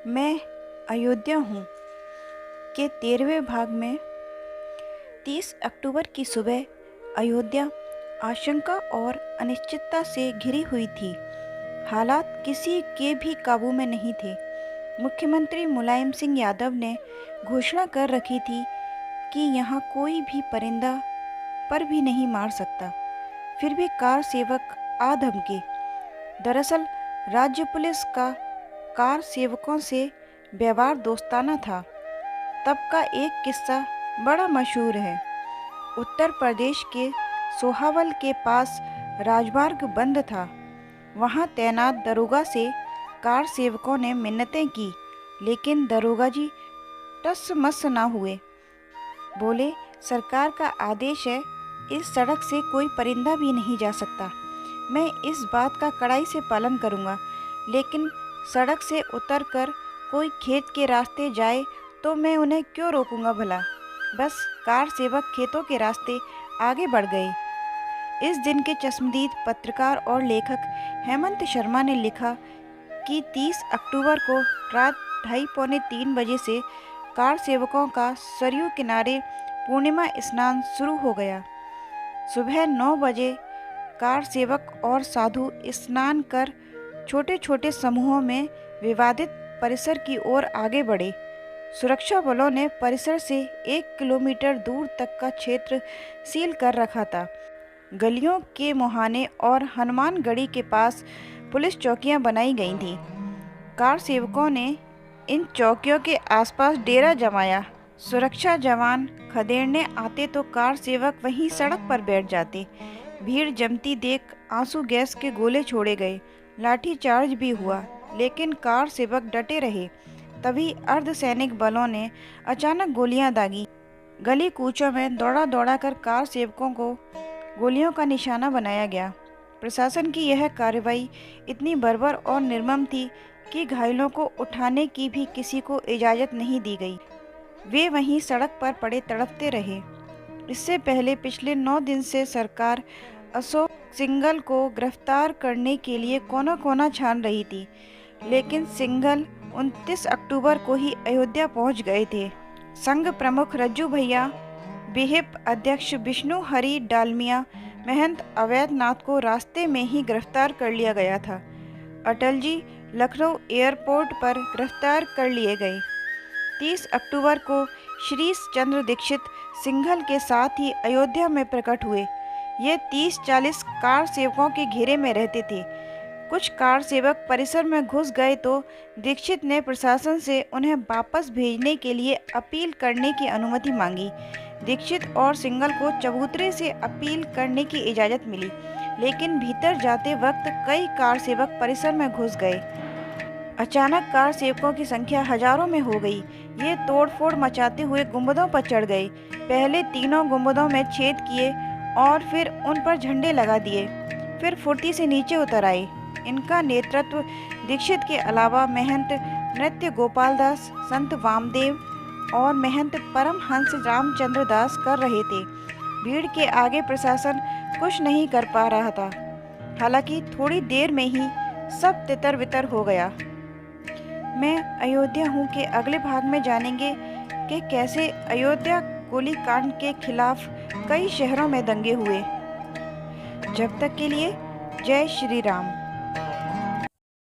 मैं अयोध्या हूँ के 13वें भाग में 30 अक्टूबर की सुबह अयोध्या आशंका और अनिश्चितता से घिरी हुई थी। हालात किसी के भी काबू में नहीं थे। मुख्यमंत्री मुलायम सिंह यादव ने घोषणा कर रखी थी कि यहाँ कोई भी परिंदा पर भी नहीं मार सकता। फिर भी कार सेवक आ धमके। दरअसल राज्य पुलिस का कार सेवकों से व्यवहार दोस्ताना था। तब का एक किस्सा बड़ा मशहूर है। उत्तर प्रदेश के सोहावल के पास राजमार्ग बंद था। वहां तैनात दरोगा से कार सेवकों ने मिन्नतें की, लेकिन दरोगा जी टस मस ना हुए। बोले, सरकार का आदेश है, इस सड़क से कोई परिंदा भी नहीं जा सकता। मैं इस बात का कड़ाई से पालन करूंगा, लेकिन सड़क से उतरकर कोई खेत के रास्ते जाए तो मैं उन्हें क्यों रोकूंगा भला। बस कार सेवक खेतों के रास्ते आगे बढ़ गए। इस दिन के चश्मदीद पत्रकार और लेखक हेमंत शर्मा ने लिखा कि 30 अक्टूबर को रात 2:30-3 बजे से कार सेवकों का सरयू किनारे पूर्णिमा स्नान शुरू हो गया। सुबह 9 बजे कार सेवक और साधु स्नान कर छोटे छोटे समूहों में विवादित परिसर की ओर आगे बढ़े। सुरक्षा बलों ने परिसर से 1 किलोमीटर दूर तक का क्षेत्र सील कर रखा था। गलियों के मुहाने और हनुमानगढ़ी के पास पुलिस चौकियां बनाई गई थीं। कार सेवकों ने इन चौकियों के आसपास डेरा जमाया। सुरक्षा जवान खदेड़ने आते तो कार सेवक वहीं सड़क पर बैठ जाते। भीड़ जमती देख आंसू गैस के गोले छोड़े गए। लाठीचार्ज भी हुआ, लेकिन कार सेवक डटे रहे। तभी अर्धसैनिक बलों ने अचानक गोलियां दागी। गली कूचों में दौड़ा दौड़ा कर कार सेवकों को गोलियों का निशाना बनाया गया। प्रशासन की यह कार्रवाई इतनी बर्बर और निर्मम थी कि घायलों को उठाने की भी किसी को इजाज़त नहीं दी गई। वे वहीं सड़क पर पड़े तड़पते रहे। इससे पहले पिछले 9 दिन से सरकार अशोक सिंघल को गिरफ्तार करने के लिए कोना कोना छान रही थी, लेकिन सिंघल 29 अक्टूबर को ही अयोध्या पहुंच गए थे। संघ प्रमुख रज्जू भैया, बिहिप अध्यक्ष विष्णु हरि डालमिया, महंत अवैधनाथ को रास्ते में ही गिरफ्तार कर लिया गया था। अटल जी लखनऊ एयरपोर्ट पर गिरफ्तार कर लिए गए। 30 अक्टूबर को श्री चंद्र दीक्षित सिंघल के साथ ही अयोध्या में प्रकट हुए। ये 30-40 कार सेवकों के घेरे में रहते थे। कुछ कार सेवक परिसर में घुस गए तो दीक्षित ने प्रशासन से उन्हें वापस भेजने के लिए अपील करने की अनुमति मांगी। दीक्षित और सिंघल को चबूतरे से अपील करने की इजाज़त मिली, लेकिन भीतर जाते वक्त कई कार सेवक परिसर में घुस गए। अचानक कार सेवकों की संख्या हजारों में हो गई। ये तोड़फोड़ मचाते हुए गुंबदों पर चढ़ गए। पहले तीनों गुंबदों में छेद किए और फिर उन पर झंडे लगा दिए। फिर फुर्ती से नीचे उतर आए। इनका नेतृत्व दीक्षित के अलावा महंत नृत्य गोपाल दास, संत वामदेव और महंत परमहंस रामचंद्र दास कर रहे थे। भीड़ के आगे प्रशासन कुछ नहीं कर पा रहा था। हालांकि थोड़ी देर में ही सब तितर बितर हो गया। मैं अयोध्या हूँ के अगले भाग में जानेंगे कि कैसे अयोध्या गोलीकांड के खिलाफ कई शहरों में दंगे हुए। जब तक के लिए जय श्री राम।